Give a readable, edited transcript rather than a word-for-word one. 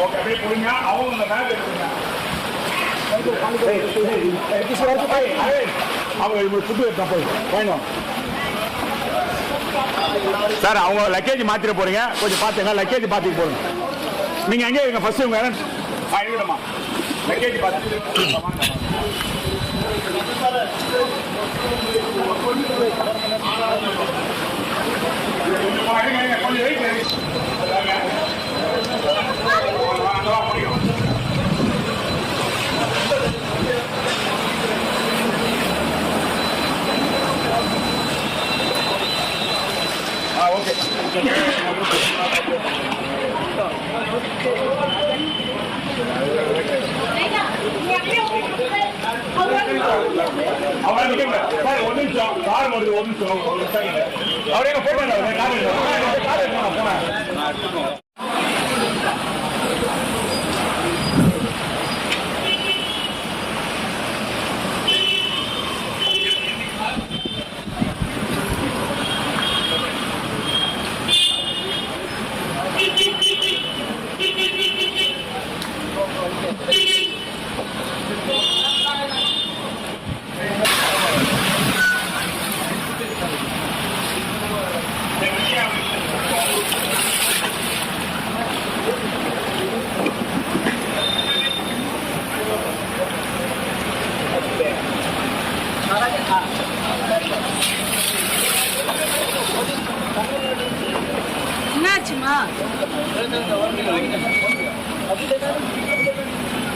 Okay அப்படியே போடுங்க. அவங்க பேக் எடுத்துங்க. அவங்க ஃபுட்டு எடுத்தா போய் வாங்க சார். அவங்க லக்கேஜ் மாத்திர போறீங்க, கொஞ்சம் பார்த்துங்க. லக்கேஜ் பார்த்துட்டு போடுங்க. நீங்க எங்கே இருங்க ஃபர்ஸ்ட் உங்க இருக்கணுமா லக்கேஜ் பார்த்து கொஞ்சம் வெயிட் ஓகே. அவர் ஒரு நிமிஷம் கார் வருது, ஒரு நிமிஷம் அவரே போட்டோ